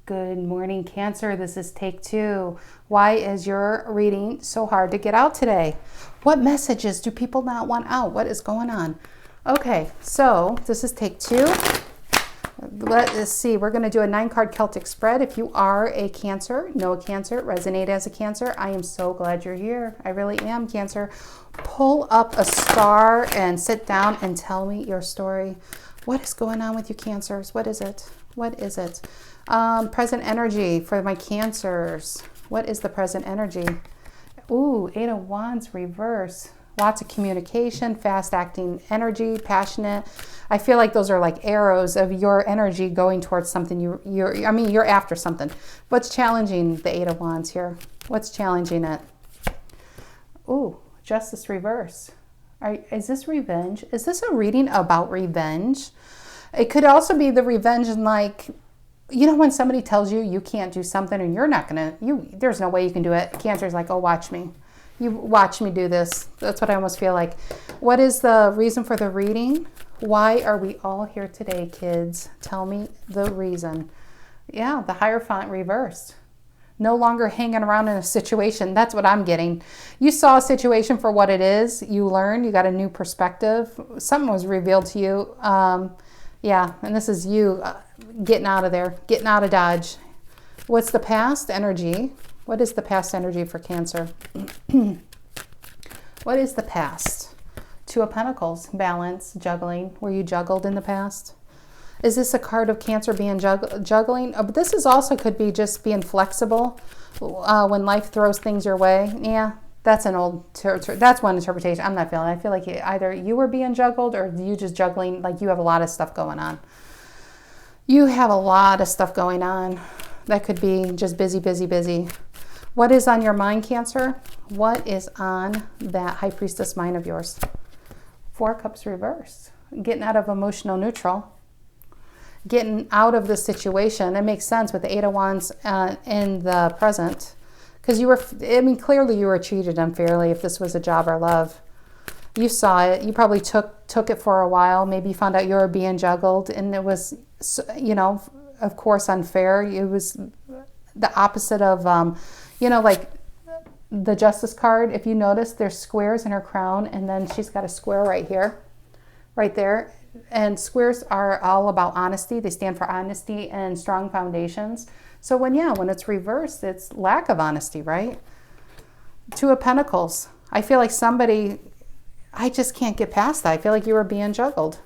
Good morning, Cancer. This is take 2. Why is your reading so hard to get out today? What messages do people not want out? What is going on? Okay, so this is take 2. Let's see. We're going to do a 9-card Celtic spread. If you are a Cancer, know a Cancer, resonate as a Cancer, I am so glad you're here. I really am, Cancer. Pull up a star and sit down and tell me your story. What is going on with you, Cancers? What is it? What is it? Present energy for my Cancers. What is the present energy? Ooh, 8 of Wands reverse. Lots of communication, fast-acting energy, passionate. I feel like those are like arrows of your energy going towards something. You're after something. What's challenging the 8 of Wands here? What's challenging it? Ooh, Justice reverse. Is this revenge? Is this a reading about revenge? It could also be the revenge in, like, you know, when somebody tells you you can't do something and you're not going to, there's no way you can do it. Cancer's like, oh, watch me. You watch me do this. That's what I almost feel like. What is the reason for the reading? Why are we all here today, kids? Tell me the reason. Yeah, the Hierophant reversed. No longer hanging around in a situation. That's what I'm getting. You saw a situation for what it is. You learned. You got a new perspective. Something was revealed to you. Yeah, and this is you getting out of there, getting out of Dodge. What's the past energy? What is the past energy for Cancer? What is the past? 2 of Pentacles, balance, juggling. Were you juggled in the past? Is this a card of Cancer being juggling? But this is also could be just being flexible when life throws things your way. Yeah, that's an old, that's one interpretation. I'm not feeling it. I feel like either you were being juggled or you just juggling, like you have a lot of stuff going on. You have a lot of stuff going on. That could be just busy, busy, busy. What is on your mind, Cancer? What is on that High Priestess mind of yours? 4 Cups reversed. Getting out of emotional neutral. Getting out of the situation. It makes sense with the 8 of Wands in the present. Because you were, clearly you were cheated unfairly if this was a job or love. You saw it. You probably took it for a while. Maybe you found out you were being juggled and it was, of course, unfair. It was the opposite of, like the Justice card. If you notice, there's squares in her crown and then she's got a square right here, right there. And squares are all about honesty. They stand for honesty and strong foundations. So when it's reversed, it's lack of honesty, right? 2 of Pentacles. I feel like I just can't get past that. I feel like you were being juggled.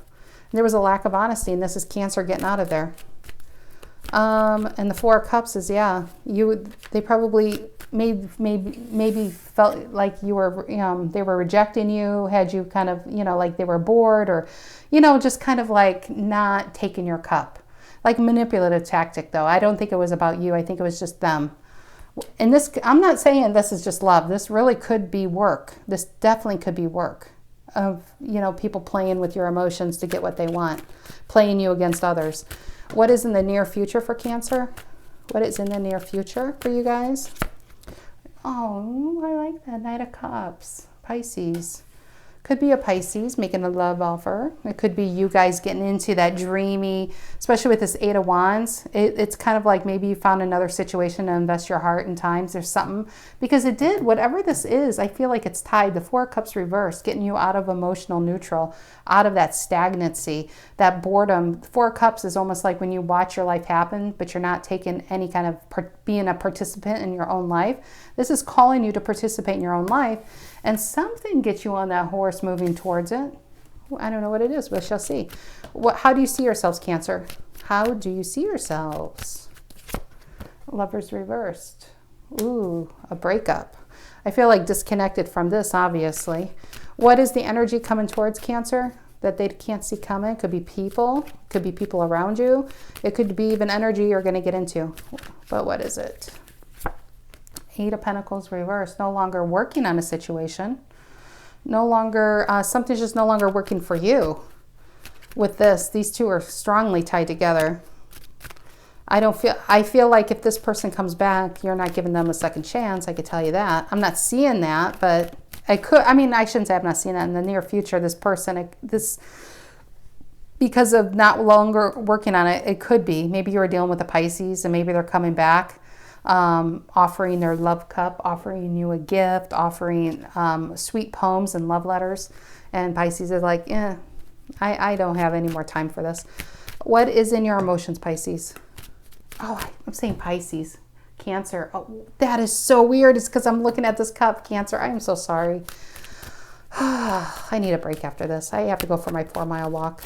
And there was a lack of honesty, and this is Cancer getting out of there. And the 4 of Cups is, they probably maybe felt like you were, they were rejecting you, had you kind of, like they were bored or, just kind of like not taking your cup. Like manipulative tactic, though. I don't think it was about you. I think it was just them. And this, I'm not saying this is just love. This really could be work. This definitely could be work of, people playing with your emotions to get what they want, playing you against others. What is in the near future for Cancer? What is in the near future for you guys? Oh, I like that. Knight of Cups. Pisces. Could be a Pisces making a love offer. It could be you guys getting into that dreamy, especially with this 8 of Wands. It's kind of like maybe you found another situation to invest your heart and times. There's something, because it did, whatever this is, I feel like it's tied. The 4 of Cups reversed, getting you out of emotional neutral, out of that stagnancy, that boredom. 4 of Cups is almost like when you watch your life happen, but you're not taking any kind of being a participant in your own life. This is calling you to participate in your own life. And something gets you on that horse moving towards it. I don't know what it is, but we shall see. How do you see yourselves, Cancer? How do you see yourselves? Lovers reversed. Ooh, a breakup. I feel like disconnected from this, obviously. What is the energy coming towards Cancer that they can't see coming? Could be people. Could be people around you. It could be even energy you're going to get into. But what is it? 8 of Pentacles reversed. No longer working on a situation. No longer, something's just no longer working for you. With this, these two are strongly tied together. I feel like if this person comes back, you're not giving them a second chance. I could tell you that. I'm not seeing that, but I shouldn't say I'm not seeing that in the near future. This person, because of not longer working on it. It could be. Maybe you were dealing with a Pisces and maybe they're coming back, offering their love cup, offering you a gift, offering sweet poems and love letters. And Pisces is like, I don't have any more time for this. What is in your emotions, Pisces? Oh, I'm saying Pisces. Cancer. Oh, that is so weird. It's because I'm looking at this cup. Cancer. I am so sorry. I need a break after this. I have to go for my 4-mile walk.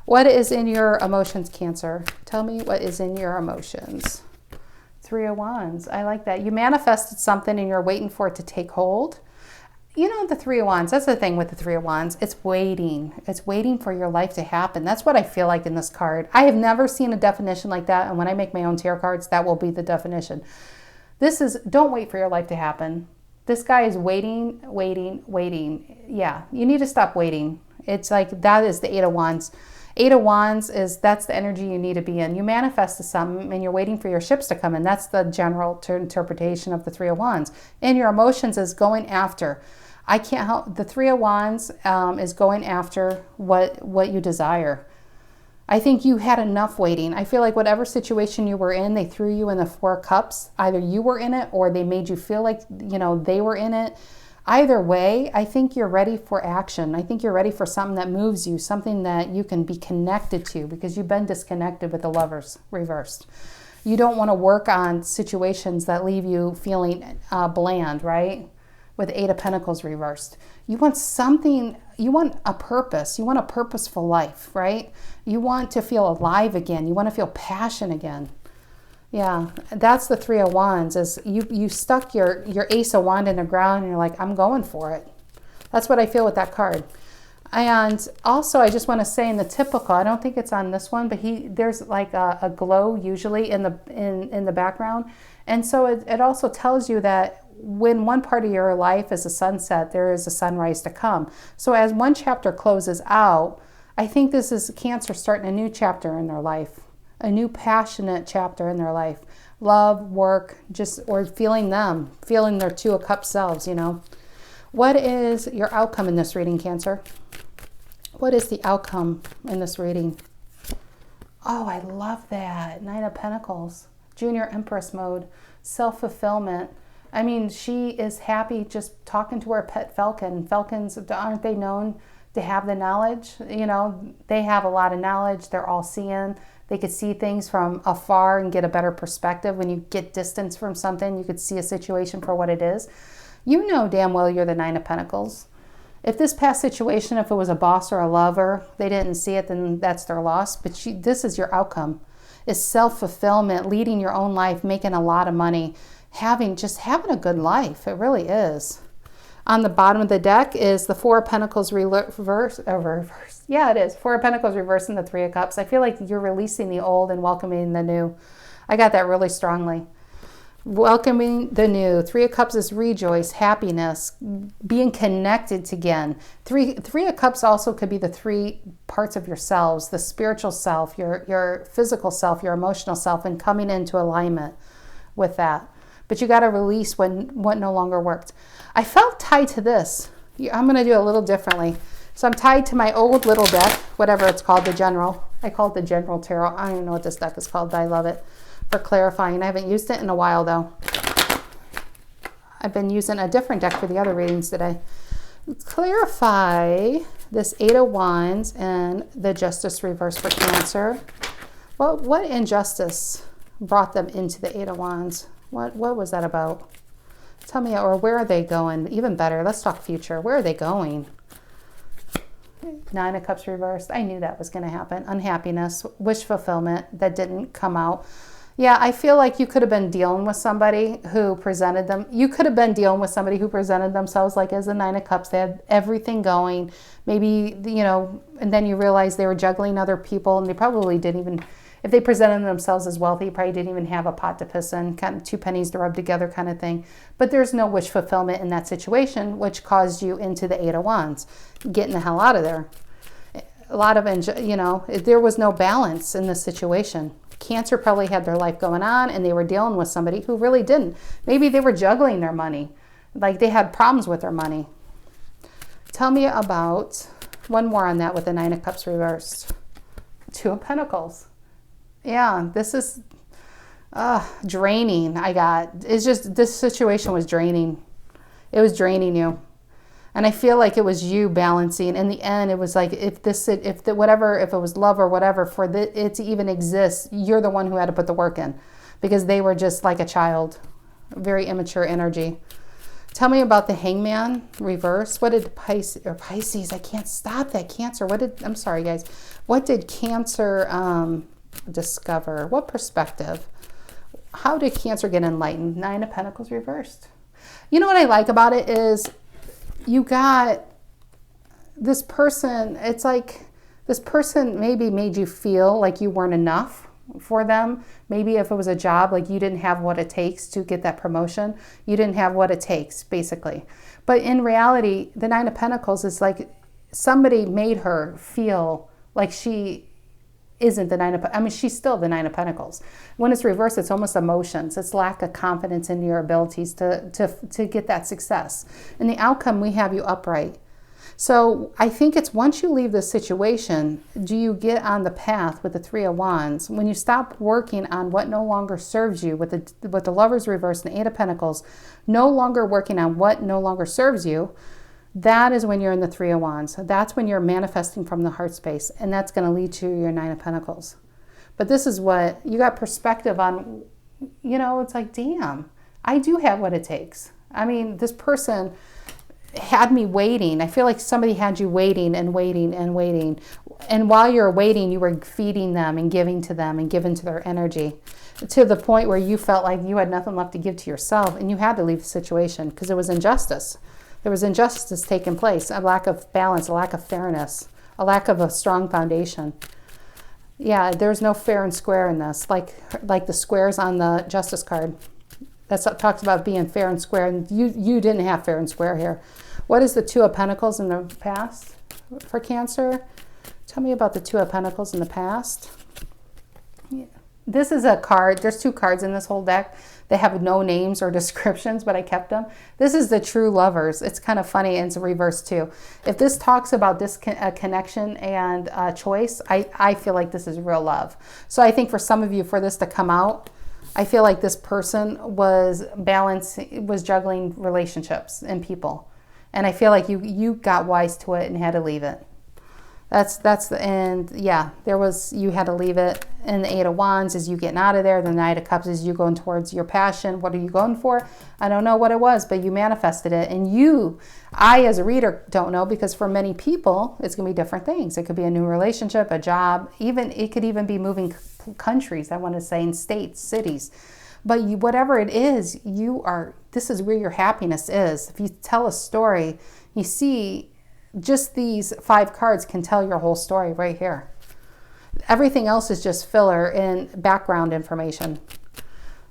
What is in your emotions, Cancer? Tell me what is in your emotions. 3 of Wands. I like that. You manifested something and you're waiting for it to take hold. You know, the 3 of Wands, that's the thing with the 3 of Wands. It's waiting. It's waiting for your life to happen. That's what I feel like in this card. I have never seen a definition like that. And when I make my own tarot cards, that will be the definition. This is, don't wait for your life to happen. This guy is waiting, waiting, waiting. Yeah, you need to stop waiting. It's like, that is the 8 of Wands. 8 of Wands is, that's the energy you need to be in. You manifested something and you're waiting for your ships to come in. That's the general interpretation of the 3 of Wands. And your emotions is going after. I can't help, the 3 of Wands is going after what you desire. I think you had enough waiting. I feel like whatever situation you were in, they threw you in the 4 cups. Either you were in it or they made you feel like, you know, they were in it. Either way, I think you're ready for action. I think you're ready for something that moves you, something that you can be connected to, because you've been disconnected with the Lovers reversed. You don't want to work on situations that leave you feeling bland, right? With 8 of Pentacles reversed. You want something, you want a purpose. You want a purposeful life, right? You want to feel alive again. You want to feel passion again. Yeah, that's the 3 of Wands, is you stuck your Ace of Wands in the ground and you're like, I'm going for it. That's what I feel with that card. And also, I just want to say in the typical, I don't think it's on this one, but there's like a glow usually in the background. And so it also tells you that when one part of your life is a sunset, there is a sunrise to come. So as one chapter closes out, I think this is Cancer starting a new chapter in their life. A new passionate chapter in their life. Love, work, or feeling their 2 of Cups selves, you know. What is your outcome in this reading, Cancer? What is the outcome in this reading? Oh, I love that. 9 of Pentacles. Junior Empress mode. Self-fulfillment. I mean, she is happy just talking to her pet falcon. Falcons, aren't they known to have the knowledge? You know, they have a lot of knowledge. They're all seeing. They could see things from afar and get a better perspective. When you get distance from something, you could see a situation for what it is. You know damn well you're the 9 of Pentacles. If this past situation, if it was a boss or a lover, they didn't see it, then that's their loss. But this is your outcome. It's self-fulfillment, leading your own life, making a lot of money, having a good life. It really is. On the bottom of the deck is the 4 of Pentacles reverse. Yeah, it is. 4 of Pentacles reverse and the 3 of Cups. I feel like you're releasing the old and welcoming the new. I got that really strongly. Welcoming the new. 3 of Cups is rejoice, happiness, being connected again. 3 of Cups also could be the 3 parts of yourselves, the spiritual self, your physical self, your emotional self, and coming into alignment with that. But you got to release what no longer worked. I felt tied to this. I'm going to do it a little differently. So I'm tied to my old little deck, whatever it's called, the General. I call it the General Tarot. I don't even know what this deck is called, but I love it for clarifying. I haven't used it in a while, though. I've been using a different deck for the other readings today. Clarify this 8 of Wands and the Justice reverse for Cancer. What injustice brought them into the 8 of Wands? What was that about? Tell me, or where are they going? Even better, let's talk future. Where are they going? 9 of Cups reversed. I knew that was going to happen. Unhappiness, wish fulfillment that didn't come out. Yeah, I feel like you could have been dealing with somebody who presented them. You could have been dealing with somebody who presented themselves like as a 9 of Cups. They had everything going. Maybe, you know, and then you realize they were juggling other people and they probably didn't even... If they presented themselves as wealthy, probably didn't even have a pot to piss in, kind of 2 pennies to rub together kind of thing. But there's no wish fulfillment in that situation, which caused you into the 8 of Wands, getting the hell out of there. A lot of, you know, there was no balance in this situation. Cancer probably had their life going on and they were dealing with somebody who really didn't. Maybe they were juggling their money. Like they had problems with their money. Tell me about one more on that with the 9 of Cups reversed. Two of Pentacles. Yeah, this is draining. It's just, this situation was draining. It was draining you. And I feel like it was you balancing. In the end, it was like, if it was love or whatever, for it to even exist, you're the one who had to put the work in, because they were just like a child, very immature energy. Tell me about the Hangman reverse. What did Pisces? I can't stop that. Cancer. I'm sorry, guys. What did Cancer discover? What perspective? How did Cancer get enlightened? Nine of Pentacles reversed. You know what I like about it is, you got this person, it's like this person maybe made you feel like you weren't enough for them. Maybe if it was a job, like you didn't have what it takes to get that promotion. You didn't have what it takes, basically. But in reality, the Nine of Pentacles is like somebody made her feel like she isn't the Nine of Pentacles. I mean, she's still the Nine of Pentacles. When it's reversed, it's almost emotions. It's lack of confidence in your abilities to get that success. In the outcome, we have you upright. So I think it's once you leave this situation, do you get on the path with the Three of Wands? When you stop working on what no longer serves you, with the Lovers reversed and Eight of Pentacles, no longer working on what no longer serves you, that is when you're in the Three of Wands. That's when you're manifesting from the heart space, and that's going to lead to your Nine of Pentacles. But this is what you got perspective on. You know, it's like, damn, I do have what it takes. I mean, this person had me waiting. I feel like somebody had you waiting and waiting and waiting. And while you're waiting, you were feeding them and giving to them and giving to their energy, to the point where you felt like you had nothing left to give to yourself, and you had to leave the situation because it was injustice. There was injustice taking place, a lack of balance, a lack of fairness, a lack of a strong foundation. Yeah, there's no fair and square in this, like the squares on the Justice card. That's what talks about being fair and square, and you didn't have fair and square here. What is the Two of Pentacles in the past for Cancer? Tell me about the Two of Pentacles in the past. Yeah. This is a card. There's two cards in this whole deck. They have no names or descriptions, but I kept them. This is the True Lovers. It's kind of funny, and it's reversed too. If this talks about this connection and choice, I feel like this is real love. So I think for some of you, for this to come out, I feel like this person was juggling relationships and people. And I feel like you got wise to it and had to leave it. You had to leave it. And the Eight of Wands is you getting out of there. The Knight of Cups is you going towards your passion. What are you going for? I don't know what it was, but you manifested it. And I as a reader don't know, because for many people, it's going to be different things. It could be a new relationship, a job, it could even be moving countries, I want to say, in states, cities. But whatever it is, this is where your happiness is. If you tell a story, you see, just these 5 cards can tell your whole story right here. Everything else is just filler and background information.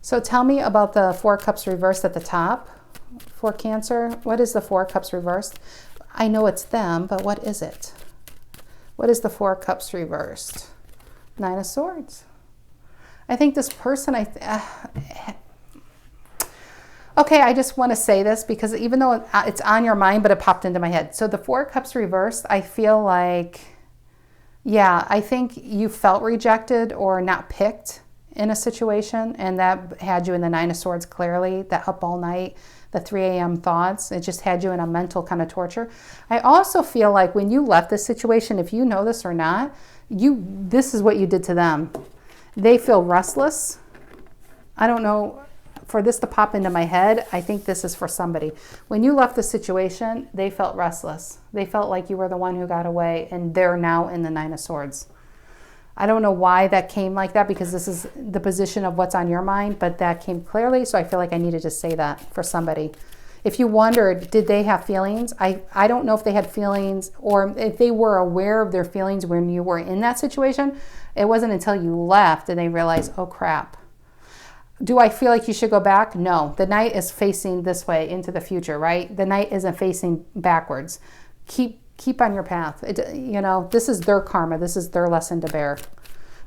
So tell me about the Four Cups reversed at the top for Cancer. What is the Four Cups reversed? I know it's them, but what is it? What is the Four Cups reversed? Nine of Swords. I think this person, okay, I just want to say this because even though it's on your mind, but it popped into my head. So the Four Cups reversed, I feel like, yeah, I think you felt rejected or not picked in a situation, and that had you in the Nine of Swords clearly, that up all night, the 3 a.m. thoughts. It just had you in a mental kind of torture. I also feel like when you left this situation, if you know this or not, this is what you did to them. They feel restless. I don't know, for this to pop into my head, I think this is for somebody. When you left the situation, they felt restless. They felt like you were the one who got away, and they're now in the Nine of Swords. I don't know why that came like that, because this is the position of what's on your mind, but that came clearly, so I feel like I needed to say that for somebody. If you wondered, did they have feelings? I don't know if they had feelings, or if they were aware of their feelings when you were in that situation. It wasn't until you left and they realized, oh crap. Do I feel like you should go back? No. The Knight is facing this way into the future, right? The Knight isn't facing backwards. Keep on your path. This is their karma. This is their lesson to bear.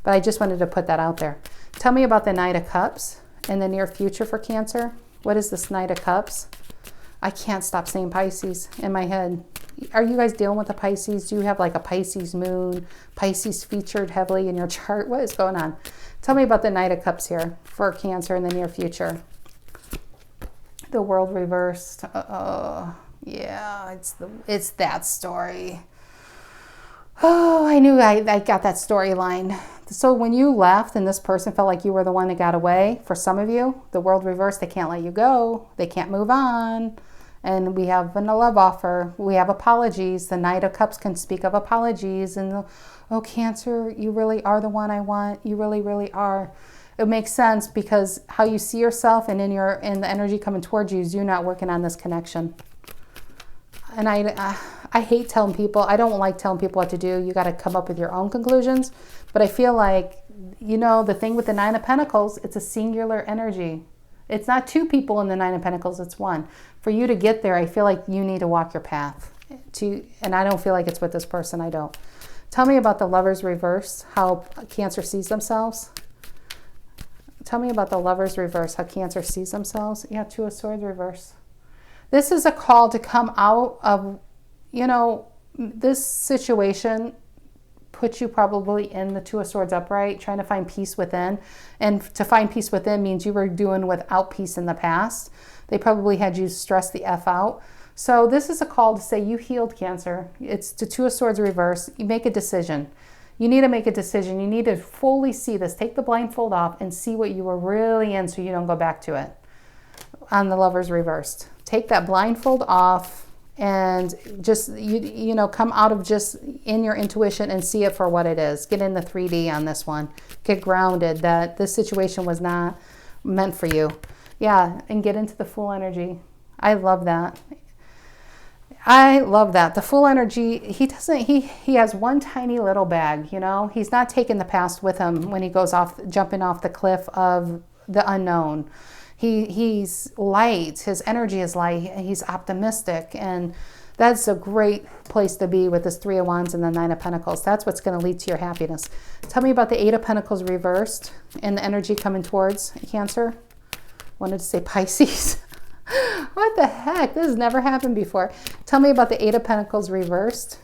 But I just wanted to put that out there. Tell me about the Knight of Cups in the near future for Cancer. What is this Knight of Cups? I can't stop saying Pisces in my head. Are you guys dealing with the Pisces? Do you have like a Pisces moon, Pisces featured heavily in your chart? What is going on? Tell me about the Knight of Cups here for Cancer in the near future. The World reversed. Yeah, it's that story. Oh, I knew I got that storyline. So when you left and this person felt like you were the one that got away, for some of you, the World reversed, they can't let you go. They can't move on. And we have a love offer. We have apologies. The Knight of Cups can speak of apologies. And, oh, Cancer, you really are the one I want. You really, really are. It makes sense because how you see yourself and in the energy coming towards you is you not working on this connection. And I hate telling people, I don't like telling people what to do. You got to come up with your own conclusions. But I feel like, you know, the thing with the Nine of Pentacles, it's a singular energy. It's not two people in the Nine of Pentacles, it's one. For you to get there, I feel like you need to walk your path. And I don't feel like it's with this person, I don't. Tell me about the Lovers reverse, how Cancer sees themselves. Tell me about the Lovers reverse, how Cancer sees themselves. Yeah, Two of Swords reverse. This is a call to come out of, you know, this situation puts you probably in the Two of Swords upright, trying to find peace within. And to find peace within means you were doing without peace in the past. They probably had you stress the F out. So this is a call to say you healed, Cancer. It's the Two of Swords reverse. You make a decision. You need to make a decision. You need to fully see this. Take the blindfold off and see what you were really in so you don't go back to it. On the Lovers reversed. Take that blindfold off and just, you know, come out of just in your intuition and see it for what it is. Get in the 3D on this one. Get grounded that this situation was not meant for you. Yeah, and get into the Fool energy. I love that. I love that. The Fool energy, he has one tiny little bag, you know. He's not taking the past with him when he goes off, jumping off the cliff of the unknown. He's light. His energy is light. He's optimistic. And that's a great place to be with this Three of Wands and the Nine of Pentacles. That's what's going to lead to your happiness. Tell me about the Eight of Pentacles reversed and the energy coming towards Cancer. Wanted to say Pisces. What the heck? This has never happened before. Tell me about the Eight of Pentacles reversed.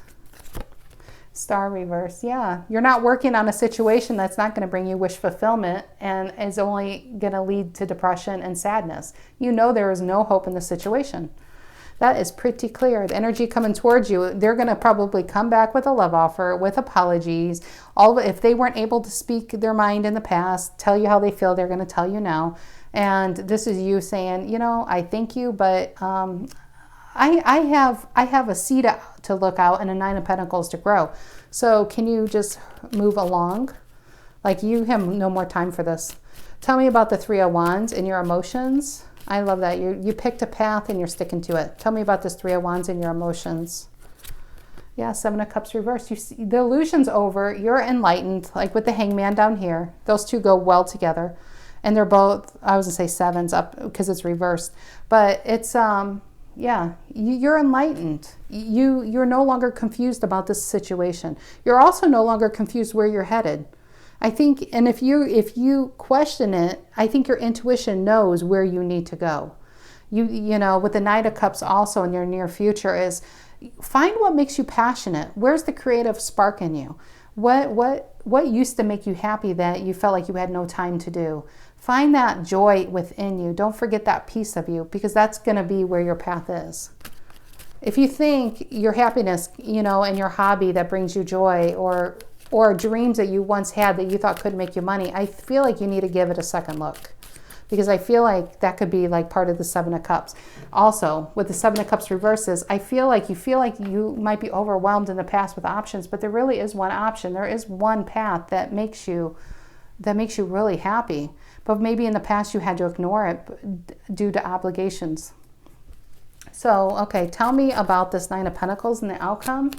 Star reverse. Yeah, you're not working on a situation that's not going to bring you wish fulfillment and is only going to lead to depression and sadness. You know there is no hope in the situation. That is pretty clear. The energy coming towards you, they're going to probably come back with a love offer, with apologies. If they weren't able to speak their mind in the past, tell you how they feel, they're going to tell you now. And this is you saying, you know, I thank you, but I have a seed to look out and a Nine of Pentacles to grow. So can you just move along? Like you have no more time for this. Tell me about the Three of Wands and your emotions. I love that. You picked a path and you're sticking to it. Tell me about this Three of Wands and your emotions. Yeah, Seven of Cups reversed. You see, the illusion's over. You're enlightened, like with the Hangman down here. Those two go well together. And they're both, I was going to say sevens up because it's reversed. But it's, yeah, you're enlightened. You're no longer confused about this situation. You're also no longer confused where you're headed. I think, and if you question it, I think your intuition knows where you need to go. You know, with the Knight of Cups also in your near future is find what makes you passionate. Where's the creative spark in you? What used to make you happy that you felt like you had no time to do? Find that joy within you. Don't forget that piece of you because that's going to be where your path is. If you think your happiness, you know, and your hobby that brings you joy or dreams that you once had that you thought could make you money, I feel like you need to give it a second look because I feel like that could be like part of the Seven of Cups. Also, with the Seven of Cups reverses, I feel like you might be overwhelmed in the past with options, but there really is one option. There is one path that makes you really happy. But maybe in the past you had to ignore it due to obligations. So, okay, tell me about this Nine of Pentacles and the outcome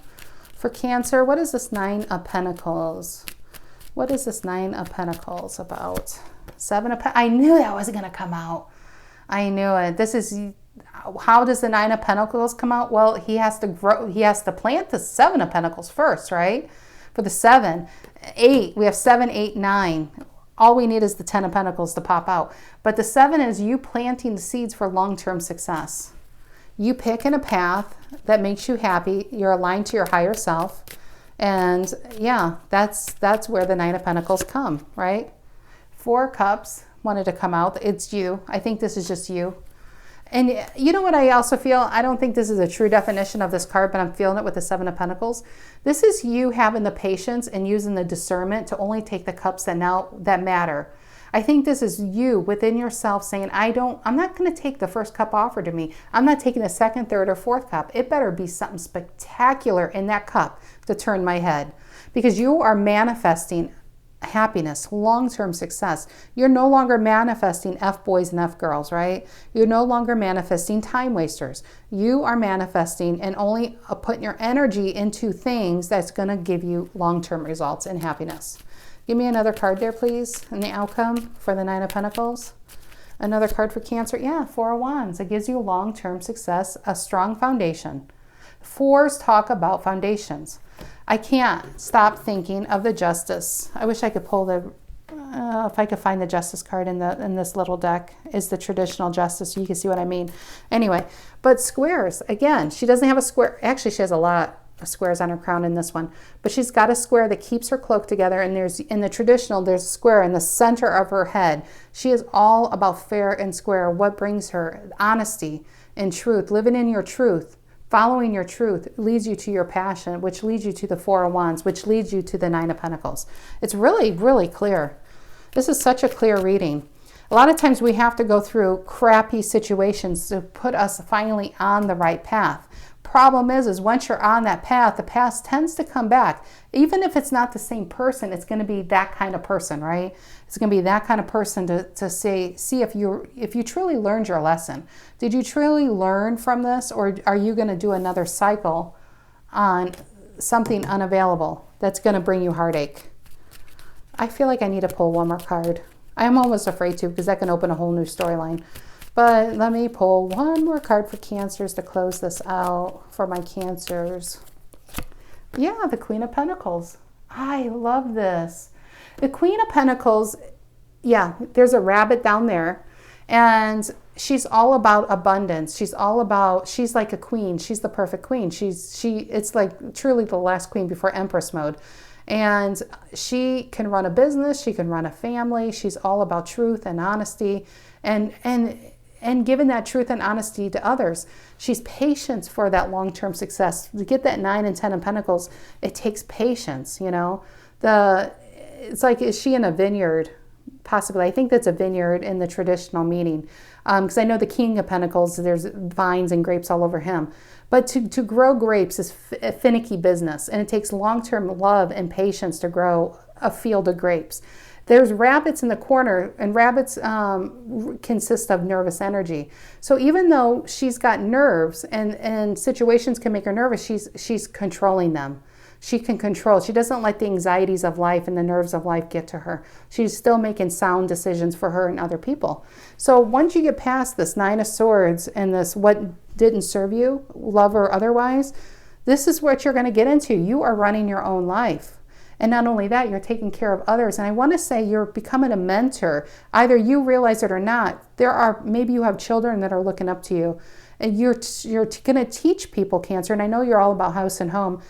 for Cancer. What is this Nine of Pentacles? What is this Nine of Pentacles about? Seven of Pentacles. I knew that wasn't going to come out. I knew it. This is, how does the Nine of Pentacles come out? Well, he has to grow. He has to plant the Seven of Pentacles first, right? For the 7, 8, we have 7, 8, 9. All we need is the 10 of Pentacles to pop out. But the 7 is you planting the seeds for long-term success. You pick in a path that makes you happy. You're aligned to your higher self. And yeah, that's where the Nine of Pentacles come, right? Four Cups wanted to come out. It's you. I think this is just you. And you know what I also feel? I don't think this is a true definition of this card, but I'm feeling it with the Seven of Pentacles. This is you having the patience and using the discernment to only take the cups that matter. I think this is you within yourself saying, I'm not going to take the first cup offered to me. I'm not taking the second, third, or fourth cup. It better be something spectacular in that cup to turn my head, because you are manifesting happiness, long-term success. You're no longer manifesting F-boys and F-girls, right? You're no longer manifesting time wasters. You are manifesting and only putting your energy into things that's going to give you long-term results and happiness. Give me another card there, please, and the outcome for the Nine of Pentacles. Another card for Cancer. Yeah, Four of Wands. It gives you long-term success, a strong foundation. Fours talk about foundations. I can't stop thinking of the Justice. I wish I could pull if I could find the Justice card in this little deck. Is the traditional Justice. You can see what I mean. Anyway, but squares, again, she doesn't have a square. Actually, she has a lot of squares on her crown in this one, but she's got a square that keeps her cloak together, and in the traditional, there's a square in the center of her head. She is all about fair and square. What brings her? Honesty and truth, living in your truth. Following your truth leads you to your passion, which leads you to the Four of Wands, which leads you to the Nine of Pentacles. It's really, really clear. This is such a clear reading. A lot of times we have to go through crappy situations to put us finally on the right path. Problem is see you're on that path, the past tends to come back. Even if it's not the same person, it's going to be that kind of person, right? It's going to be that kind of person to see if you truly learned your lesson. Did you truly learn from this, or are you going to do another cycle on something unavailable that's going to bring you heartache? I feel like I need to pull one more card. I'm almost afraid to, because that can open a whole new storyline. But let me pull one more card for Cancers to close this out for my Cancers. Yeah, the Queen of Pentacles. I love this. The Queen of Pentacles, yeah, there's a rabbit down there, and she's all about abundance. She's like a queen. She's the perfect queen. It's like truly the last queen before Empress mode. And she can run a business. She can run a family. She's all about truth and honesty and giving that truth and honesty to others. She's patient for that long-term success. To get that 9 and 10 of Pentacles, it takes patience, you know. It's like, is she in a vineyard? Possibly. I think that's a vineyard in the traditional meaning. Because I know the King of Pentacles, there's vines and grapes all over him. But to grow grapes is a finicky business. And it takes long-term love and patience to grow a field of grapes. There's rabbits in the corner, and rabbits consist of nervous energy. So even though she's got nerves and situations can make her nervous, she's controlling them. She can control. She doesn't let the anxieties of life and the nerves of life get to her. She's still making sound decisions for her and other people. So once you get past this Nine of Swords and this what didn't serve you, love or otherwise, this is what you're going to get into. You are running your own life. And not only that, you're taking care of others. And I want to say you're becoming a mentor. Either you realize it or not. Maybe you have children that are looking up to you. And you're going to teach people, Cancer. And I know you're all about house and home.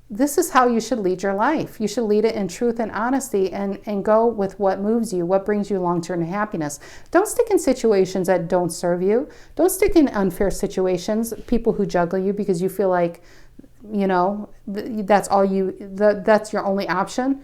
This is how you should lead your life. You should lead it in truth and honesty and go with what moves you, what brings you long-term happiness. Don't stick in situations that don't serve you. Don't stick in unfair situations, people who juggle you because you feel like, you know, that's your only option.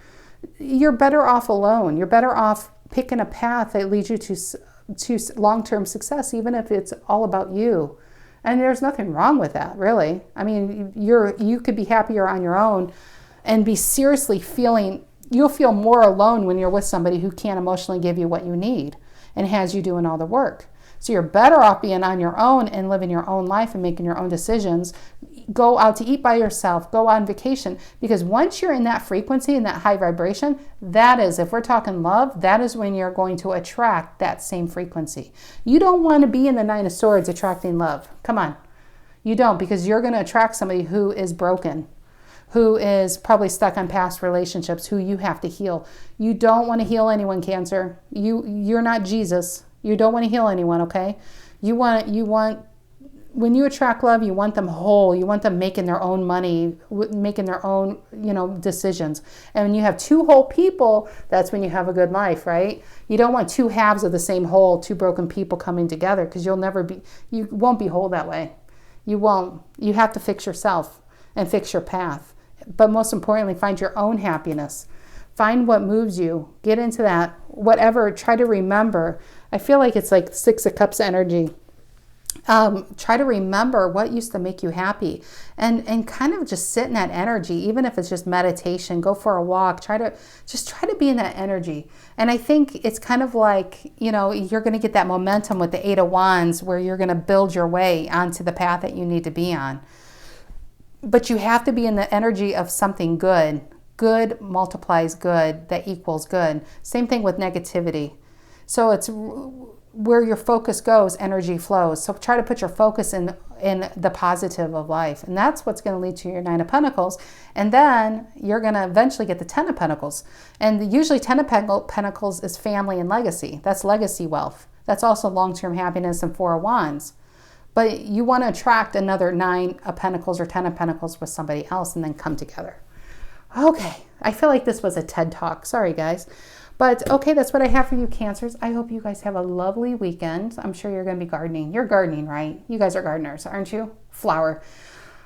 You're better off alone. You're better off picking a path that leads you to long-term success, even if it's all about you. And there's nothing wrong with that, really. I mean, you could be happier on your own and be seriously you'll feel more alone when you're with somebody who can't emotionally give you what you need and has you doing all the work. So you're better off being on your own and living your own life and making your own decisions. Go out to eat by yourself, go on vacation, because once you're in that frequency and that high vibration, that is, if we're talking love, that is when you're going to attract that same frequency. You don't want to be in the Nine of Swords attracting love. Come on. You don't, because you're going to attract somebody who is broken, who is probably stuck on past relationships, who you have to heal. You don't want to heal anyone, Cancer. You're not Jesus. You don't want to heal anyone, okay? You want when you attract love, you want them whole. You want them making their own money, making their own, decisions. And when you have two whole people, that's when you have a good life, right? You don't want two halves of the same whole, two broken people coming together, because you won't be whole that way. You won't. You have to fix yourself and fix your path. But most importantly, find your own happiness. Find what moves you. Get into that. Whatever. Try to remember. I feel like it's like Six of Cups energy. Try to remember what used to make you happy, and kind of just sit in that energy, even if it's just meditation. Go for a walk. Try to be in that energy. And I think it's kind of like, you're going to get that momentum with the Eight of Wands, where you're going to build your way onto the path that you need to be on. But you have to be in the energy of something good. Good multiplies good, that equals good. Same thing with negativity. So it's where your focus goes, energy flows. So try to put your focus in the positive of life. And that's what's going to lead to your Nine of Pentacles. And then you're going to eventually get the Ten of Pentacles. And usually Ten of Pentacles is family and legacy. That's legacy wealth. That's also long-term happiness and Four of Wands. But you want to attract another Nine of Pentacles or Ten of Pentacles with somebody else and then come together. Okay, I feel like this was a TED Talk. Sorry, guys. But okay, that's what I have for you, Cancers. I hope you guys have a lovely weekend. I'm sure you're going to be gardening. You're gardening, right? You guys are gardeners, aren't you? Flower.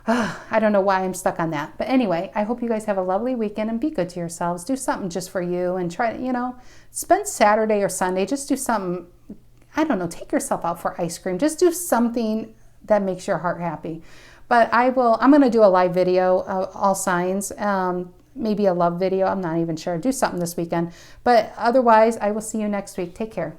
I don't know why I'm stuck on that. But anyway, I hope you guys have a lovely weekend and be good to yourselves. Do something just for you and try to, spend Saturday or Sunday. Just do something, I don't know, take yourself out for ice cream. Just do something that makes your heart happy. But I'm going to do a live video of all signs. Maybe a love video. I'm not even sure. Do something this weekend. But otherwise, I will see you next week. Take care.